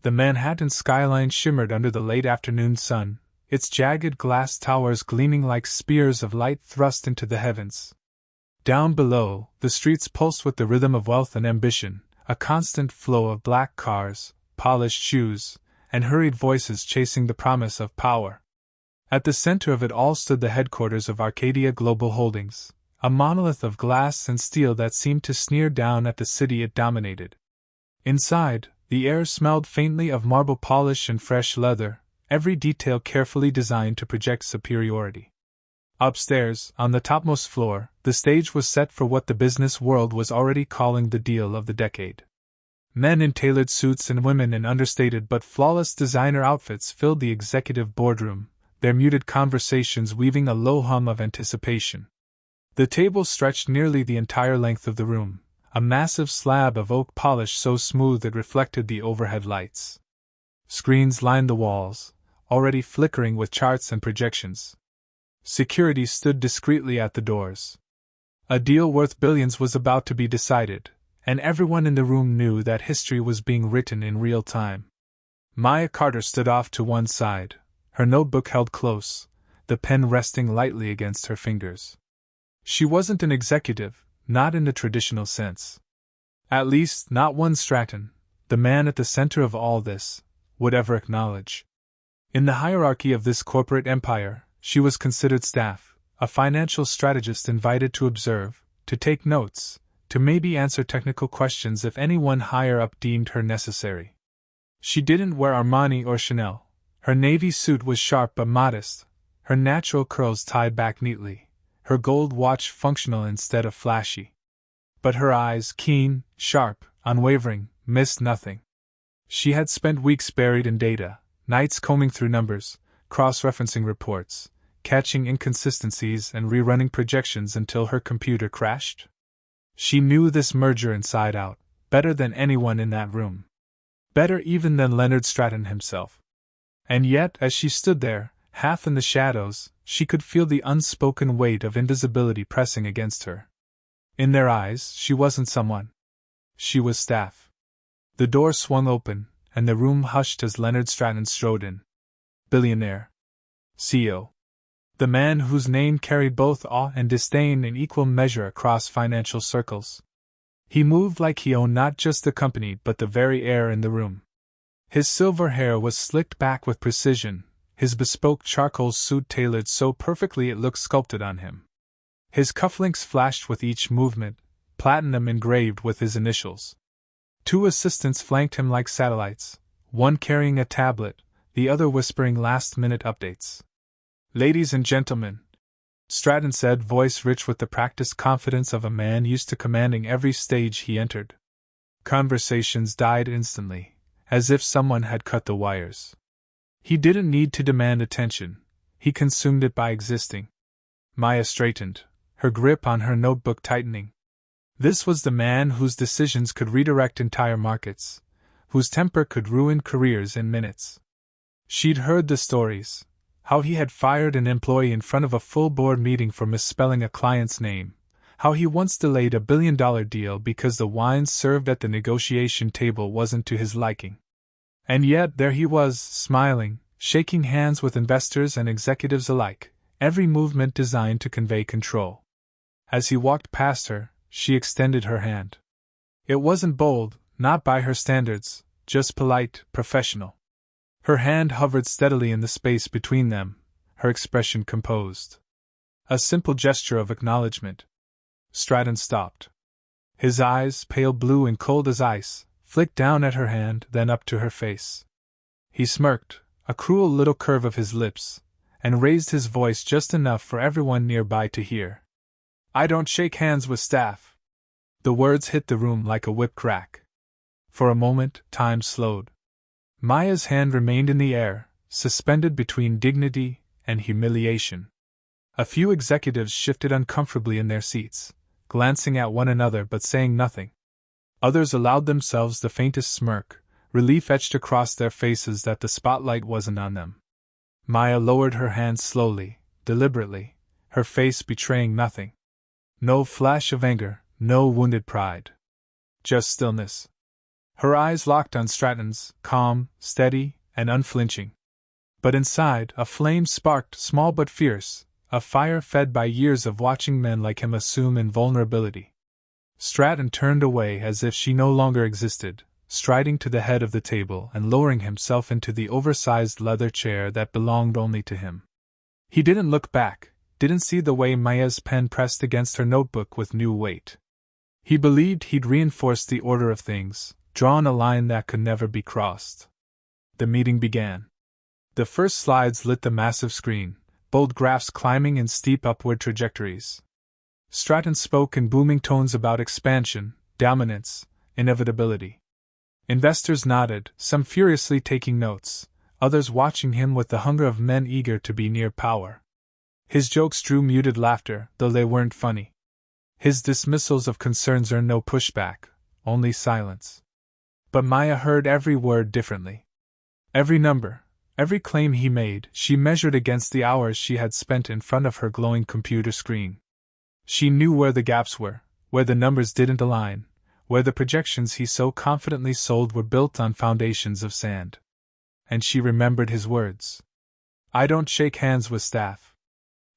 The Manhattan skyline shimmered under the late afternoon sun, its jagged glass towers gleaming like spears of light thrust into the heavens. Down below, the streets pulsed with the rhythm of wealth and ambition, a constant flow of black cars, polished shoes, and hurried voices chasing the promise of power. At the center of it all stood the headquarters of Arcadia Global Holdings, a monolith of glass and steel that seemed to sneer down at the city it dominated. Inside, the air smelled faintly of marble polish and fresh leather, every detail carefully designed to project superiority. Upstairs, on the topmost floor, the stage was set for what the business world was already calling the deal of the decade. Men in tailored suits and women in understated but flawless designer outfits filled the executive boardroom, their muted conversations weaving a low hum of anticipation. The table stretched nearly the entire length of the room, a massive slab of oak polish so smooth it reflected the overhead lights. Screens lined the walls, already flickering with charts and projections. Security stood discreetly at the doors. A deal worth billions was about to be decided, and everyone in the room knew that history was being written in real time. Maya Carter stood off to one side, her notebook held close, the pen resting lightly against her fingers. She wasn't an executive, not in the traditional sense. At least, not one Stratton, the man at the center of all this, would ever acknowledge. In the hierarchy of this corporate empire, she was considered staff, a financial strategist invited to observe, to take notes, to maybe answer technical questions if anyone higher up deemed her necessary. She didn't wear Armani or Chanel. Her navy suit was sharp but modest, her natural curls tied back neatly, her gold watch functional instead of flashy. But her eyes, keen, sharp, unwavering, missed nothing. She had spent weeks buried in data, nights combing through numbers, cross-referencing reports, catching inconsistencies and rerunning projections until her computer crashed. She knew this merger inside out, better than anyone in that room. Better even than Leonard Stratton himself. And yet, as she stood there, half in the shadows, she could feel the unspoken weight of invisibility pressing against her. In their eyes, she wasn't someone. She was staff. The door swung open, and the room hushed as Leonard Stratton strode in. Billionaire CEO. The man whose name carried both awe and disdain in equal measure across financial circles. He moved like he owned not just the company but the very air in the room. His silver hair was slicked back with precision, his bespoke charcoal suit tailored so perfectly it looked sculpted on him. His cufflinks flashed with each movement, platinum engraved with his initials. Two assistants flanked him like satellites, one carrying a tablet, the other whispering last-minute updates. "Ladies and gentlemen," Stratton said, voice rich with the practiced confidence of a man used to commanding every stage he entered. Conversations died instantly, as if someone had cut the wires. He didn't need to demand attention, he consumed it by existing. Maya straightened, her grip on her notebook tightening. This was the man whose decisions could redirect entire markets, whose temper could ruin careers in minutes. She'd heard the stories. How he had fired an employee in front of a full board meeting for misspelling a client's name. How he once delayed $1 billion deal because the wine served at the negotiation table wasn't to his liking. And yet there he was, smiling, shaking hands with investors and executives alike, every movement designed to convey control. As he walked past her, she extended her hand. It wasn't bold, not by her standards, just polite, professional. Her hand hovered steadily in the space between them, her expression composed. A simple gesture of acknowledgement. Stratton stopped. His eyes, pale blue and cold as ice, flicked down at her hand, then up to her face. He smirked, a cruel little curve of his lips, and raised his voice just enough for everyone nearby to hear. "I don't shake hands with staff." The words hit the room like a whip crack. For a moment, time slowed. Maya's hand remained in the air, suspended between dignity and humiliation. A few executives shifted uncomfortably in their seats, glancing at one another but saying nothing. Others allowed themselves the faintest smirk, relief etched across their faces that the spotlight wasn't on them. Maya lowered her hand slowly, deliberately, her face betraying nothing. No flash of anger, no wounded pride. Just stillness. Her eyes locked on Stratton's, calm, steady, and unflinching. But inside, a flame sparked, small but fierce, a fire fed by years of watching men like him assume invulnerability. Stratton turned away as if she no longer existed, striding to the head of the table and lowering himself into the oversized leather chair that belonged only to him. He didn't look back, didn't see the way Maya's pen pressed against her notebook with new weight. He believed he'd reinforced the order of things, drawn a line that could never be crossed. The meeting began. The first slides lit the massive screen, bold graphs climbing in steep upward trajectories. Stratton spoke in booming tones about expansion, dominance, inevitability. Investors nodded, some furiously taking notes, others watching him with the hunger of men eager to be near power. His jokes drew muted laughter, though they weren't funny. His dismissals of concerns earned no pushback, only silence. But Maya heard every word differently. Every number, every claim he made, she measured against the hours she had spent in front of her glowing computer screen. She knew where the gaps were, where the numbers didn't align, where the projections he so confidently sold were built on foundations of sand. And she remembered his words. "I don't shake hands with staff."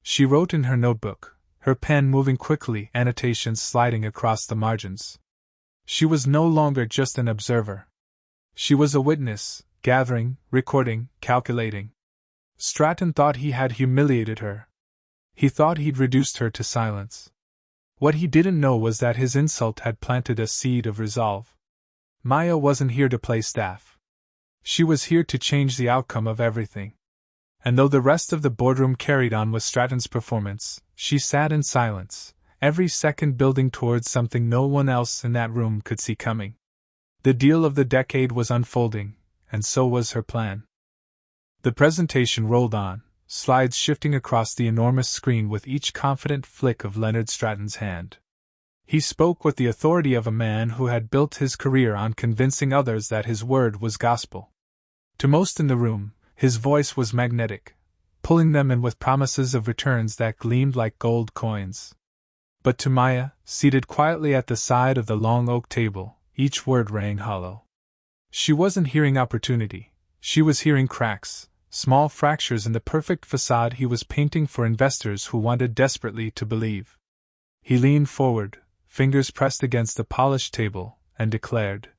She wrote in her notebook, her pen moving quickly, annotations sliding across the margins. She was no longer just an observer. She was a witness, gathering, recording, calculating. Stratton thought he had humiliated her. He thought he'd reduced her to silence. What he didn't know was that his insult had planted a seed of resolve. Maya wasn't here to play staff. She was here to change the outcome of everything. And though the rest of the boardroom carried on with Stratton's performance, she sat in silence, every second building towards something no one else in that room could see coming. The deal of the decade was unfolding, and so was her plan. The presentation rolled on, slides shifting across the enormous screen with each confident flick of Leonard Stratton's hand. He spoke with the authority of a man who had built his career on convincing others that his word was gospel. To most in the room, his voice was magnetic, pulling them in with promises of returns that gleamed like gold coins. But to Maya, seated quietly at the side of the long oak table, each word rang hollow. She wasn't hearing opportunity, she was hearing cracks, small fractures in the perfect facade he was painting for investors who wanted desperately to believe. He leaned forward, fingers pressed against the polished table, and declared,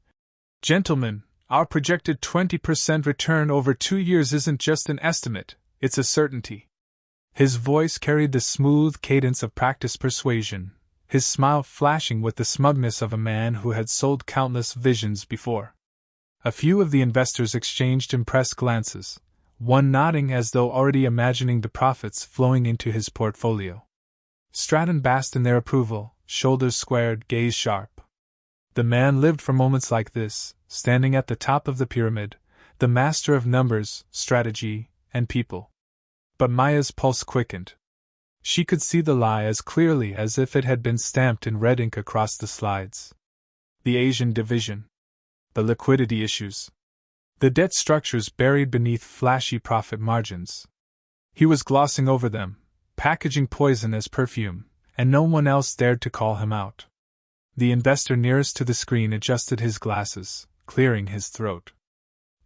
"Gentlemen, our projected 20% return over 2 years isn't just an estimate, it's a certainty." His voice carried the smooth cadence of practiced persuasion, his smile flashing with the smugness of a man who had sold countless visions before. A few of the investors exchanged impressed glances, one nodding as though already imagining the profits flowing into his portfolio. Stratton basked in their approval, shoulders squared, gaze sharp. The man lived for moments like this, standing at the top of the pyramid, the master of numbers, strategy, and people. But Maya's pulse quickened. She could see the lie as clearly as if it had been stamped in red ink across the slides. The Asian division. The liquidity issues. The debt structures buried beneath flashy profit margins. He was glossing over them, packaging poison as perfume, and no one else dared to call him out. The investor nearest to the screen adjusted his glasses, clearing his throat.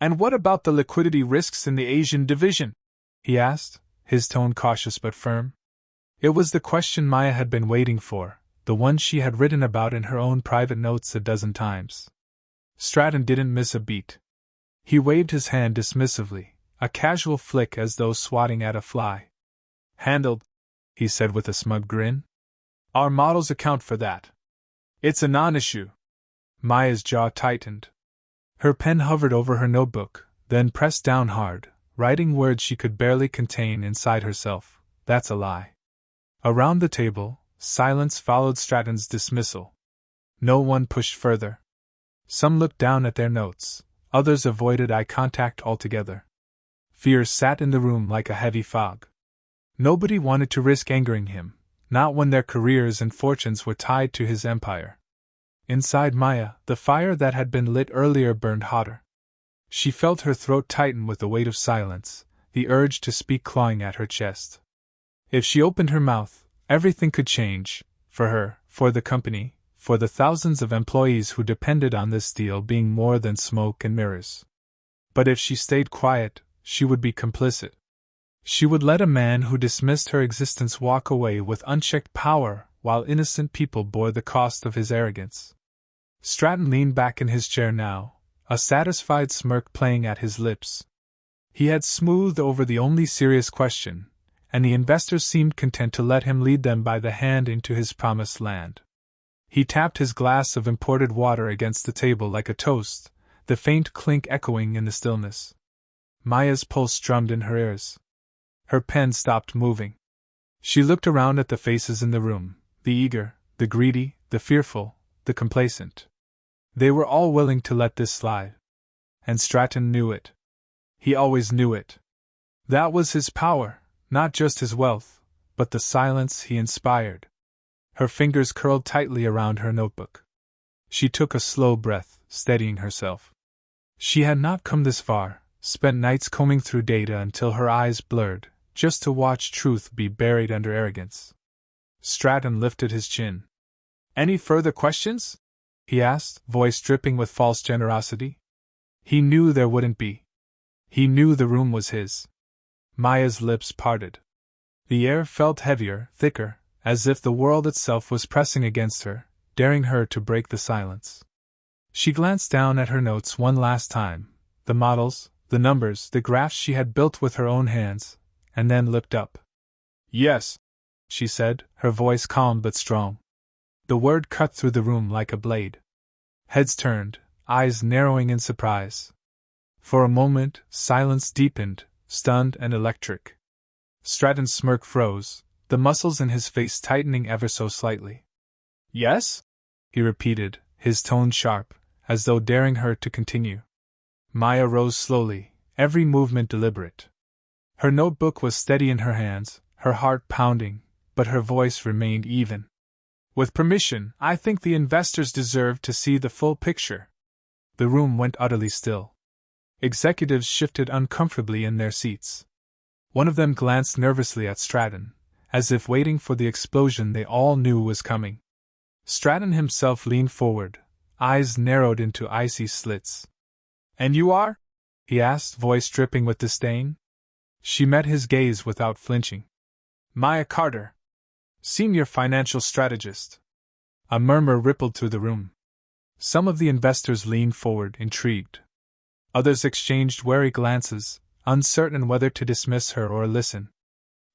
"And what about the liquidity risks in the Asian division?" he asked, his tone cautious but firm. It was the question Maya had been waiting for, the one she had written about in her own private notes a dozen times. Stratton didn't miss a beat. He waved his hand dismissively, a casual flick as though swatting at a fly. "Handled," he said with a smug grin. "Our models account for that. It's a non-issue." Maya's jaw tightened. Her pen hovered over her notebook, then pressed down hard, writing words she could barely contain inside herself. "That's a lie." Around the table, silence followed Stratton's dismissal. No one pushed further. Some looked down at their notes, others avoided eye contact altogether. Fear sat in the room like a heavy fog. Nobody wanted to risk angering him, not when their careers and fortunes were tied to his empire. Inside Maya, the fire that had been lit earlier burned hotter. She felt her throat tighten with the weight of silence, the urge to speak clawing at her chest. If she opened her mouth, everything could change, for her, for the company, for the thousands of employees who depended on this deal being more than smoke and mirrors. But if she stayed quiet, she would be complicit. She would let a man who dismissed her existence walk away with unchecked power while innocent people bore the cost of his arrogance. Stratton leaned back in his chair now, a satisfied smirk playing at his lips. He had smoothed over the only serious question, and the investors seemed content to let him lead them by the hand into his promised land. He tapped his glass of imported water against the table like a toast, the faint clink echoing in the stillness. Maya's pulse drummed in her ears. Her pen stopped moving. She looked around at the faces in the room, the eager, the greedy, the fearful, the complacent. They were all willing to let this slide. And Stratton knew it. He always knew it. That was his power, not just his wealth, but the silence he inspired. Her fingers curled tightly around her notebook. She took a slow breath, steadying herself. She had not come this far, spent nights combing through data until her eyes blurred, just to watch truth be buried under arrogance. Stratton lifted his chin. "Any further questions?" he asked, voice dripping with false generosity. He knew there wouldn't be. He knew the room was his. Maya's lips parted. The air felt heavier, thicker, as if the world itself was pressing against her, daring her to break the silence. She glanced down at her notes one last time, the models, the numbers, the graphs she had built with her own hands, and then looked up. "Yes," she said, her voice calm but strong. The word cut through the room like a blade. Heads turned, eyes narrowing in surprise. For a moment, silence deepened, stunned and electric. Stratton's smirk froze, the muscles in his face tightening ever so slightly. "Yes?" he repeated, his tone sharp, as though daring her to continue. Maya rose slowly, every movement deliberate. Her notebook was steady in her hands, her heart pounding, but her voice remained even. "With permission, I think the investors deserve to see the full picture." The room went utterly still. Executives shifted uncomfortably in their seats. One of them glanced nervously at Stratton, as if waiting for the explosion they all knew was coming. Stratton himself leaned forward, eyes narrowed into icy slits. "And you are?" he asked, voice dripping with disdain. She met his gaze without flinching. "Maya Carter, Senior Financial Strategist." A murmur rippled through the room. Some of the investors leaned forward, intrigued. Others exchanged wary glances, uncertain whether to dismiss her or listen.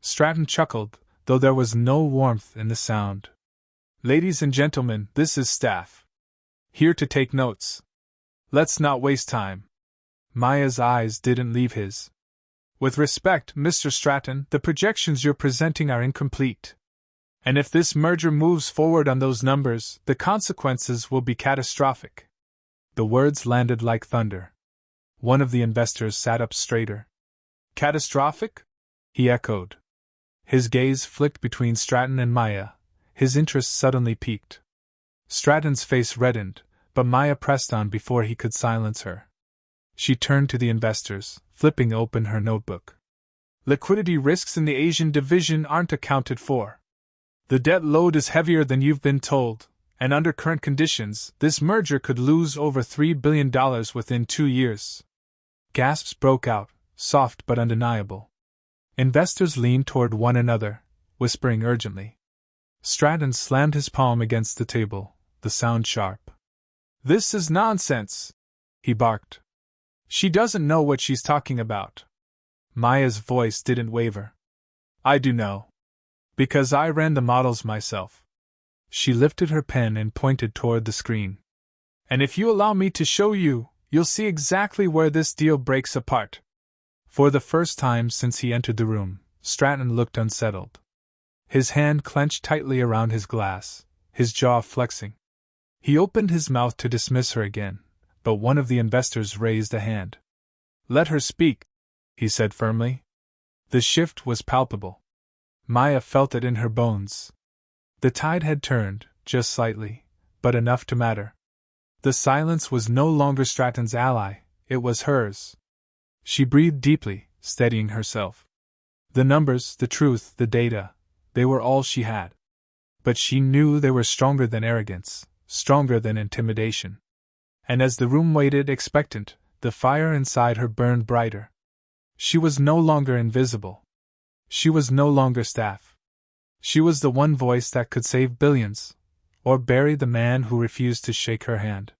Stratton chuckled, though there was no warmth in the sound. "Ladies and gentlemen, this is staff. Here to take notes. Let's not waste time." Maya's eyes didn't leave his. "With respect, Mr. Stratton, the projections you're presenting are incomplete. And if this merger moves forward on those numbers, the consequences will be catastrophic." The words landed like thunder. One of the investors sat up straighter. "Catastrophic?" he echoed. His gaze flicked between Stratton and Maya, his interest suddenly piqued. Stratton's face reddened, but Maya pressed on before he could silence her. She turned to the investors, flipping open her notebook. "Liquidity risks in the Asian division aren't accounted for. The debt load is heavier than you've been told, and under current conditions, this merger could lose over $3 billion within 2 years. Gasps broke out, soft but undeniable. Investors leaned toward one another, whispering urgently. Stratton slammed his palm against the table, the sound sharp. "This is nonsense," he barked. "She doesn't know what she's talking about." Maya's voice didn't waver. "I do know. Because I ran the models myself." She lifted her pen and pointed toward the screen. "And if you allow me to show you, you'll see exactly where this deal breaks apart." For the first time since he entered the room, Stratton looked unsettled. His hand clenched tightly around his glass, his jaw flexing. He opened his mouth to dismiss her again, but one of the investors raised a hand. "Let her speak," he said firmly. The shift was palpable. Maya felt it in her bones. The tide had turned, just slightly, but enough to matter. The silence was no longer Stratton's ally, it was hers. She breathed deeply, steadying herself. The numbers, the truth, the data, they were all she had. But she knew they were stronger than arrogance, stronger than intimidation. And as the room waited expectant, the fire inside her burned brighter. She was no longer invisible. She was no longer staff. She was the one voice that could save billions, or bury the man who refused to shake her hand.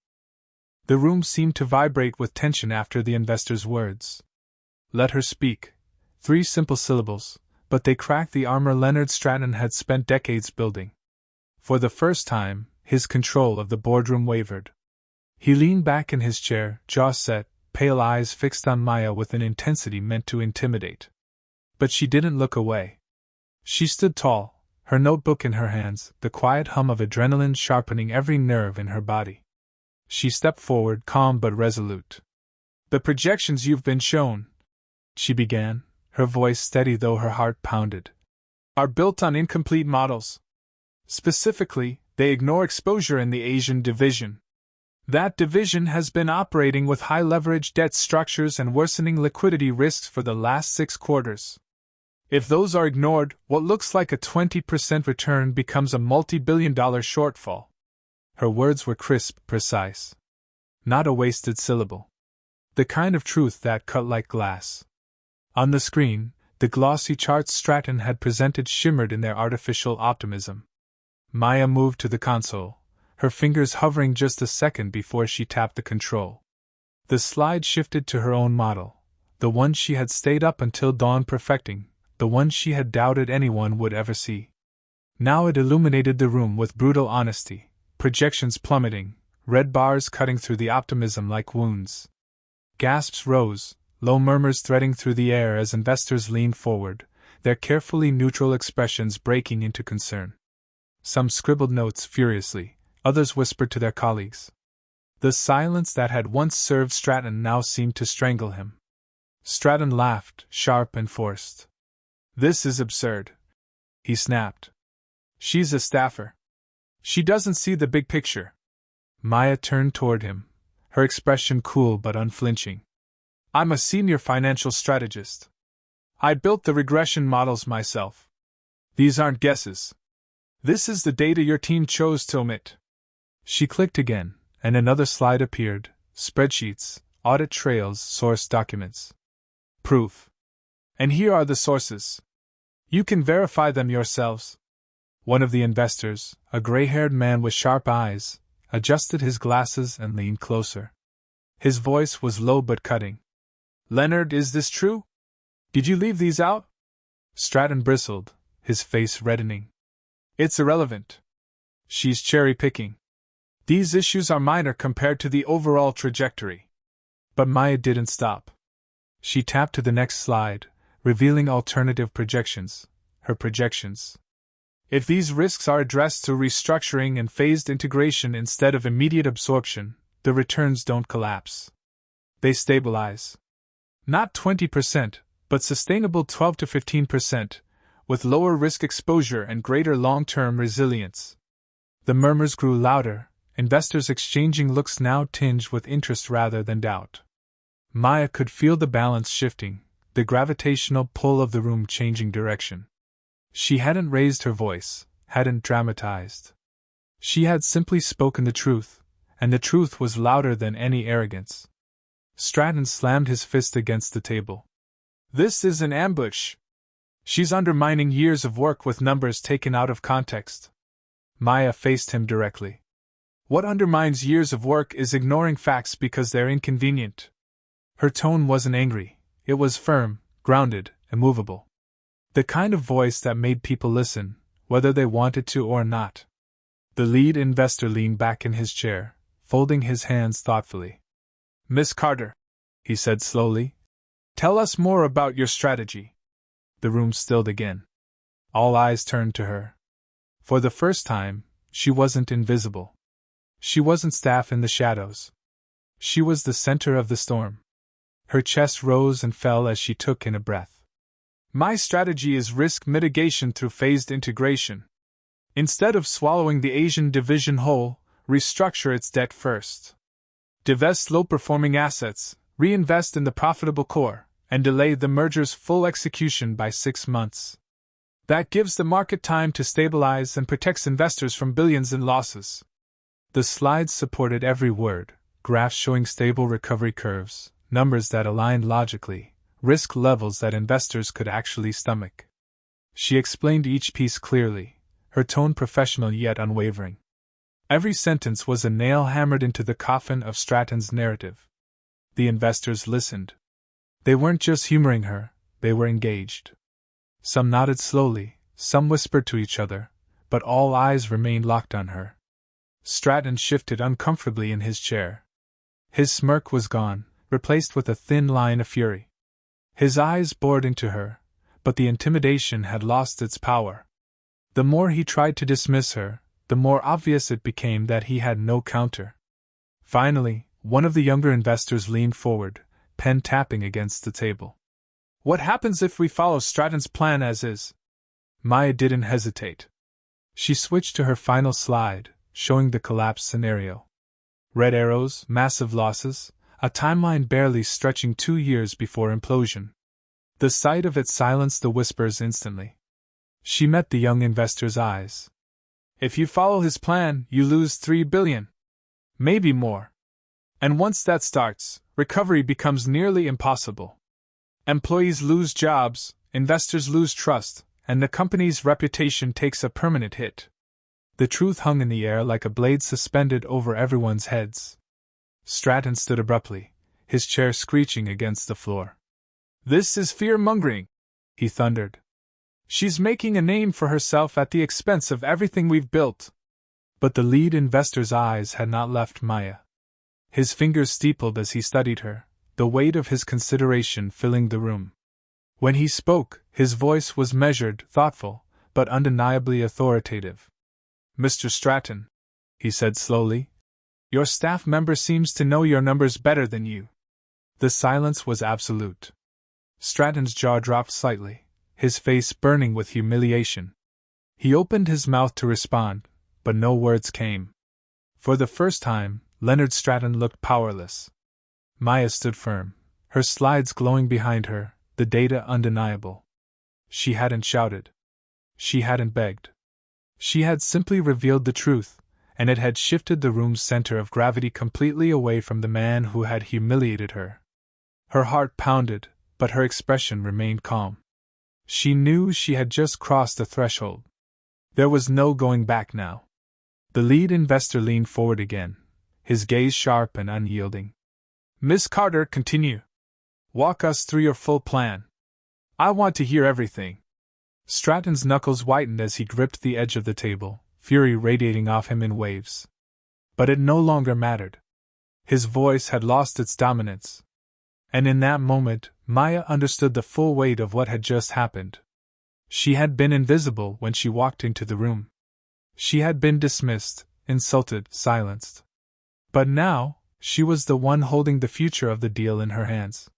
The room seemed to vibrate with tension after the investor's words. Let her speak. 3 simple syllables, but they cracked the armor Leonard Stratton had spent decades building. For the first time, his control of the boardroom wavered. He leaned back in his chair, jaw set, pale eyes fixed on Maya with an intensity meant to intimidate. But she didn't look away. She stood tall, her notebook in her hands, the quiet hum of adrenaline sharpening every nerve in her body. She stepped forward, calm but resolute. The projections you've been shown, she began, her voice steady though her heart pounded, are built on incomplete models. Specifically, they ignore exposure in the Asian division. That division has been operating with high leverage debt structures and worsening liquidity risks for the last 6 quarters. If those are ignored, what looks like a 20% return becomes a multi-billion-dollar shortfall. Her words were crisp, precise. Not a wasted syllable. The kind of truth that cut like glass. On the screen, the glossy charts Stratton had presented shimmered in their artificial optimism. Maya moved to the console, her fingers hovering just a second before she tapped the control. The slide shifted to her own model, the one she had stayed up until dawn perfecting, the one she had doubted anyone would ever see. Now it illuminated the room with brutal honesty, projections plummeting, red bars cutting through the optimism like wounds. Gasps rose, low murmurs threading through the air as investors leaned forward, their carefully neutral expressions breaking into concern. Some scribbled notes furiously, others whispered to their colleagues. The silence that had once served Stratton now seemed to strangle him. Stratton laughed, sharp and forced. This is absurd, he snapped. She's a staffer. She doesn't see the big picture. Maya turned toward him, her expression cool but unflinching. I'm a senior financial strategist. I built the regression models myself. These aren't guesses. This is the data your team chose to omit. She clicked again, and another slide appeared, spreadsheets, audit trails, source documents. Proof. And here are the sources. You can verify them yourselves. One of the investors, a gray-haired man with sharp eyes, adjusted his glasses and leaned closer. His voice was low but cutting. Leonard, is this true? Did you leave these out? Stratton bristled, his face reddening. It's irrelevant. She's cherry-picking. These issues are minor compared to the overall trajectory. But Maya didn't stop. She tapped to the next slide, revealing alternative projections, her projections. If these risks are addressed through restructuring and phased integration instead of immediate absorption, the returns don't collapse. They stabilize. Not 20%, but sustainable 12 to 15%, with lower risk exposure and greater long-term resilience. The murmurs grew louder, investors exchanging looks now tinged with interest rather than doubt. Maya could feel the balance shifting, the gravitational pull of the room changing direction. She hadn't raised her voice, hadn't dramatized. She had simply spoken the truth, and the truth was louder than any arrogance. Stratton slammed his fist against the table. This is an ambush. She's undermining years of work with numbers taken out of context. Maya faced him directly. What undermines years of work is ignoring facts because they're inconvenient. Her tone wasn't angry, it was firm, grounded, immovable. The kind of voice that made people listen, whether they wanted to or not. The lead investor leaned back in his chair, folding his hands thoughtfully. Miss Carter, he said slowly, tell us more about your strategy. The room stilled again. All eyes turned to her. For the first time, she wasn't invisible. She wasn't staff in the shadows. She was the center of the storm. Her chest rose and fell as she took in a breath. My strategy is risk mitigation through phased integration. Instead of swallowing the Asian division whole, restructure its debt first. Divest low-performing assets, reinvest in the profitable core, and delay the merger's full execution by 6 months. That gives the market time to stabilize and protects investors from billions in losses. The slides supported every word, graphs showing stable recovery curves, numbers that aligned logically, risk levels that investors could actually stomach. She explained each piece clearly, her tone professional yet unwavering. Every sentence was a nail hammered into the coffin of Stratton's narrative. The investors listened. They weren't just humoring her, they were engaged. Some nodded slowly, some whispered to each other, but all eyes remained locked on her. Stratton shifted uncomfortably in his chair. His smirk was gone, replaced with a thin line of fury. His eyes bored into her, but the intimidation had lost its power. The more he tried to dismiss her, the more obvious it became that he had no counter. Finally, one of the younger investors leaned forward, pen tapping against the table. "What happens if we follow Stratton's plan as is?" Maya didn't hesitate. She switched to her final slide, showing the collapse scenario. Red arrows, massive losses, a timeline barely stretching 2 years before implosion. The sight of it silenced the whispers instantly. She met the young investor's eyes. "If you follow his plan, you lose $3 billion. Maybe more. And once that starts, recovery becomes nearly impossible. Employees lose jobs, investors lose trust, and the company's reputation takes a permanent hit." The truth hung in the air like a blade suspended over everyone's heads. Stratton stood abruptly, his chair screeching against the floor. "This is fear-mongering," he thundered. "She's making a name for herself at the expense of everything we've built." But the lead investor's eyes had not left Maya. His fingers steepled as he studied her, the weight of his consideration filling the room. When he spoke, his voice was measured, thoughtful, but undeniably authoritative. "Mr. Stratton," he said slowly, "your staff member seems to know your numbers better than you." The silence was absolute. Stratton's jaw dropped slightly, his face burning with humiliation. He opened his mouth to respond, but no words came. For the first time, Leonard Stratton looked powerless. Maya stood firm, her slides glowing behind her, the data undeniable. She hadn't shouted. She hadn't begged. She had simply revealed the truth, and it had shifted the room's center of gravity completely away from the man who had humiliated her. Her heart pounded, but her expression remained calm. She knew she had just crossed the threshold. There was no going back now. The lead investor leaned forward again, his gaze sharp and unyielding. "Miss Carter, continue. Walk us through your full plan. I want to hear everything." Stratton's knuckles whitened as he gripped the edge of the table, fury radiating off him in waves. But it no longer mattered. His voice had lost its dominance. And in that moment, Maya understood the full weight of what had just happened. She had been invisible when she walked into the room. She had been dismissed, insulted, silenced. But now, she was the one holding the future of the deal in her hands.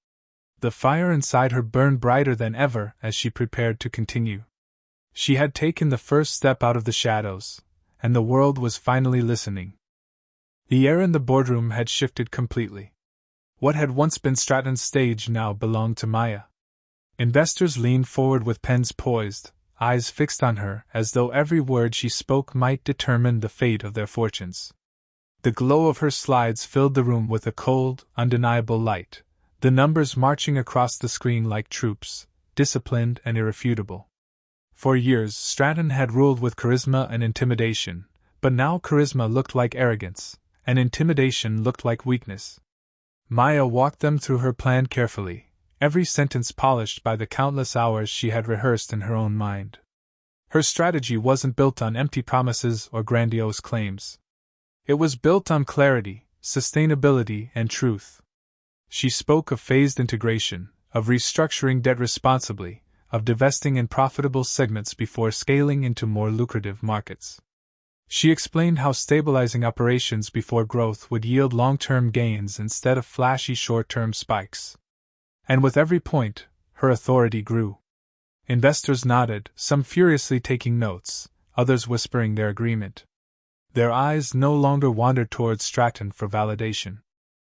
The fire inside her burned brighter than ever as she prepared to continue. She had taken the first step out of the shadows, and the world was finally listening. The air in the boardroom had shifted completely. What had once been Stratton's stage now belonged to Maya. Investors leaned forward with pens poised, eyes fixed on her as though every word she spoke might determine the fate of their fortunes. The glow of her slides filled the room with a cold, undeniable light, the numbers marching across the screen like troops, disciplined and irrefutable. For years, Stratton had ruled with charisma and intimidation, but now charisma looked like arrogance, and intimidation looked like weakness. Maya walked them through her plan carefully, every sentence polished by the countless hours she had rehearsed in her own mind. Her strategy wasn't built on empty promises or grandiose claims. It was built on clarity, sustainability, and truth. She spoke of phased integration, of restructuring debt responsibly, of divesting in profitable segments before scaling into more lucrative markets. She explained how stabilizing operations before growth would yield long-term gains instead of flashy short-term spikes. And with every point, her authority grew. Investors nodded, some furiously taking notes, others whispering their agreement. Their eyes no longer wandered towards Stratton for validation.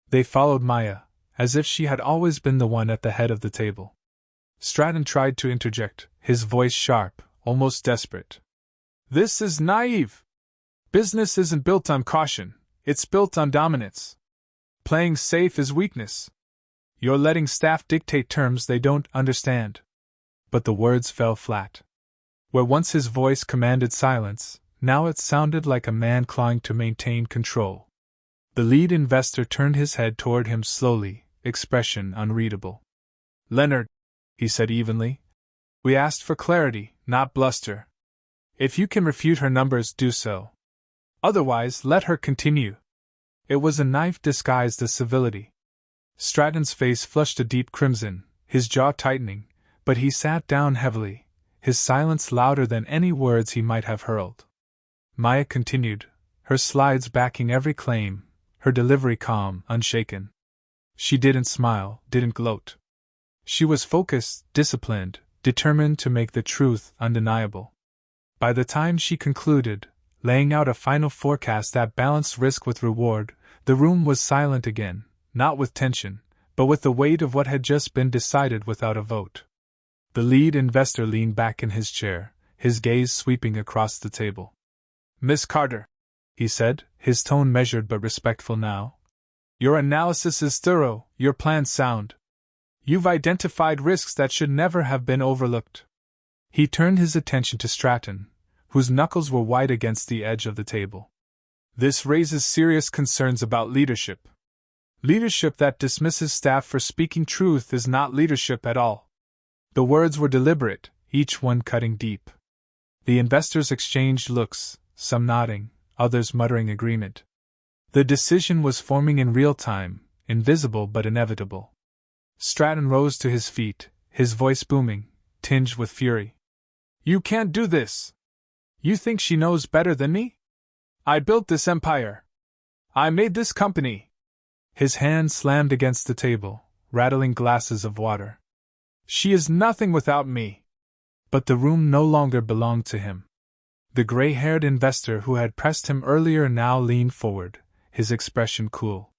They followed Maya, as if she had always been the one at the head of the table. Stratton tried to interject, his voice sharp, almost desperate. "This is naive. Business isn't built on caution, it's built on dominance. Playing safe is weakness. You're letting staff dictate terms they don't understand. But the words fell flat. Where once his voice commanded silence, now it sounded like a man clawing to maintain control. The lead investor turned his head toward him slowly, expression unreadable. "Leonard," he said evenly, "we asked for clarity, not bluster. If you can refute her numbers, do so. Otherwise, let her continue." It was a knife disguised as civility. Stratton's face flushed a deep crimson, his jaw tightening, but he sat down heavily, his silence louder than any words he might have hurled. Maya continued, her slides backing every claim, her delivery calm, unshaken. She didn't smile, didn't gloat. She was focused, disciplined, determined to make the truth undeniable. By the time she concluded, laying out a final forecast that balanced risk with reward, the room was silent again, not with tension, but with the weight of what had just been decided without a vote. The lead investor leaned back in his chair, his gaze sweeping across the table. "Miss Carter," he said, his tone measured but respectful now, "your analysis is thorough, your plan sound. You've identified risks that should never have been overlooked." He turned his attention to Stratton, whose knuckles were white against the edge of the table. "This raises serious concerns about leadership. Leadership that dismisses staff for speaking truth is not leadership at all." The words were deliberate, each one cutting deep. The investors exchanged looks, some nodding, others muttering agreement. The decision was forming in real time, invisible but inevitable. Stratton rose to his feet, his voice booming, tinged with fury. "You can't do this! You think she knows better than me? I built this empire. I made this company." His hand slammed against the table, rattling glasses of water. "She is nothing without me." But the room no longer belonged to him. The gray-haired investor who had pressed him earlier now leaned forward, his expression cool.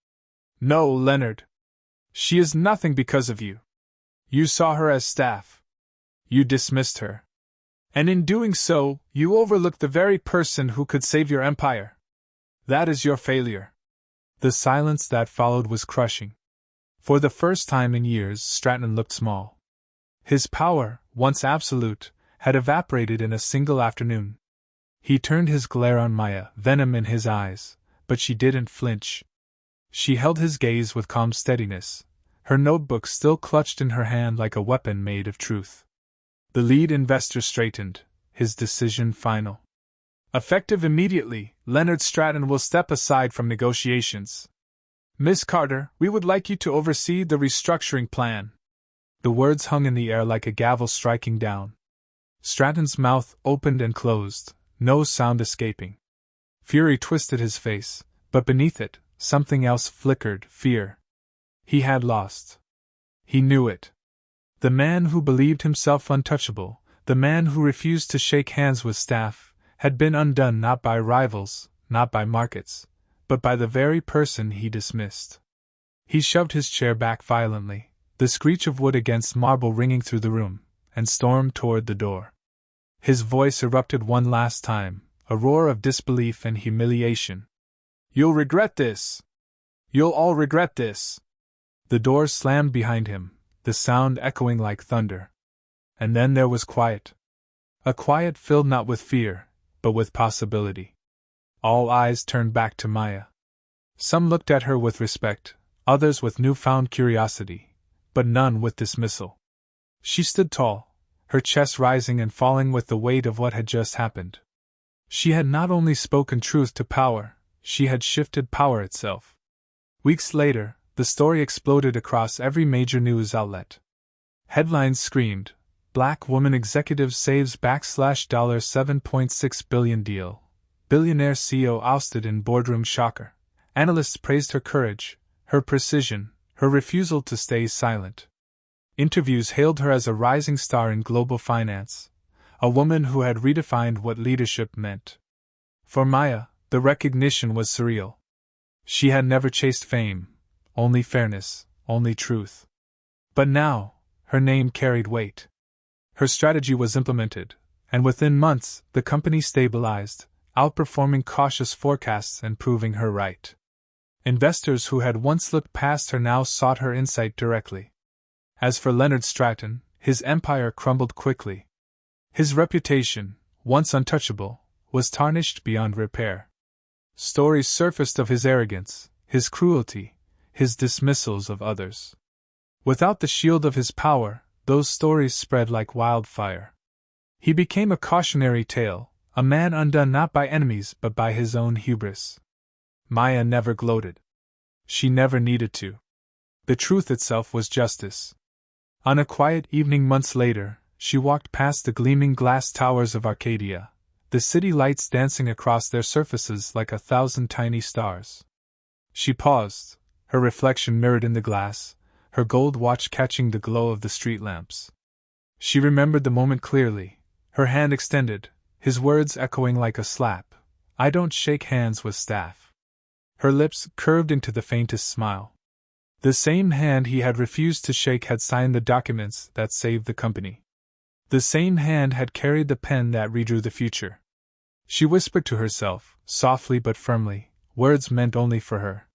"No, Leonard. She is nothing because of you. You saw her as staff. You dismissed her. And in doing so, you overlooked the very person who could save your empire. That is your failure." The silence that followed was crushing. For the first time in years, Stratton looked small. His power, once absolute, had evaporated in a single afternoon. He turned his glare on Maya, venom in his eyes, but she didn't flinch. She held his gaze with calm steadiness, her notebook still clutched in her hand like a weapon made of truth. The lead investor straightened, his decision final. "Effective immediately, Leonard Stratton will step aside from negotiations. Miss Carter, we would like you to oversee the restructuring plan." The words hung in the air like a gavel striking down. Stratton's mouth opened and closed, no sound escaping. Fury twisted his face, but beneath it, something else flickered, fear. He had lost. He knew it. The man who believed himself untouchable, the man who refused to shake hands with staff, had been undone not by rivals, not by markets, but by the very person he dismissed. He shoved his chair back violently, the screech of wood against marble ringing through the room, and stormed toward the door. His voice erupted one last time, a roar of disbelief and humiliation. "You'll regret this! You'll all regret this!" The door slammed behind him, the sound echoing like thunder. And then there was quiet. A quiet filled not with fear, but with possibility. All eyes turned back to Maya. Some looked at her with respect, others with newfound curiosity, but none with dismissal. She stood tall, her chest rising and falling with the weight of what had just happened. She had not only spoken truth to power, she had shifted power itself. Weeks later, the story exploded across every major news outlet. Headlines screamed, "Black woman executive saves $7.6 billion deal. Billionaire CEO ousted in boardroom shocker." Analysts praised her courage, her precision, her refusal to stay silent. Interviews hailed her as a rising star in global finance, a woman who had redefined what leadership meant. For Maya, the recognition was surreal. She had never chased fame, only fairness, only truth. But now, her name carried weight. Her strategy was implemented, and within months, the company stabilized, outperforming cautious forecasts and proving her right. Investors who had once looked past her now sought her insight directly. As for Leonard Stratton, his empire crumbled quickly. His reputation, once untouchable, was tarnished beyond repair. Stories surfaced of his arrogance, his cruelty, his dismissals of others. Without the shield of his power, those stories spread like wildfire. He became a cautionary tale, a man undone not by enemies but by his own hubris. Maya never gloated. She never needed to. The truth itself was justice. On a quiet evening months later, she walked past the gleaming glass towers of Arcadia, the city lights dancing across their surfaces like 1,000 tiny stars. She paused, her reflection mirrored in the glass, her gold watch catching the glow of the street lamps. She remembered the moment clearly, her hand extended, his words echoing like a slap, "I don't shake hands with staff." Her lips curved into the faintest smile. The same hand he had refused to shake had signed the documents that saved the company. The same hand had carried the pen that redrew the future. She whispered to herself, softly but firmly, words meant only for her.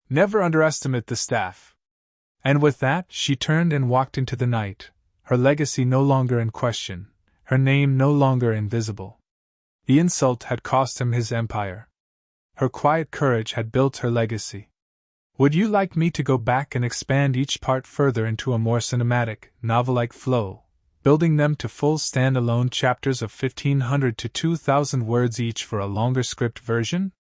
"Never underestimate the staff." And with that, she turned and walked into the night, her legacy no longer in question, her name no longer invisible. The insult had cost him his empire. Her quiet courage had built her legacy. Would you like me to go back and expand each part further into a more cinematic, novel-like flow, building them to full stand-alone chapters of 1,500 to 2,000 words each for a longer script version?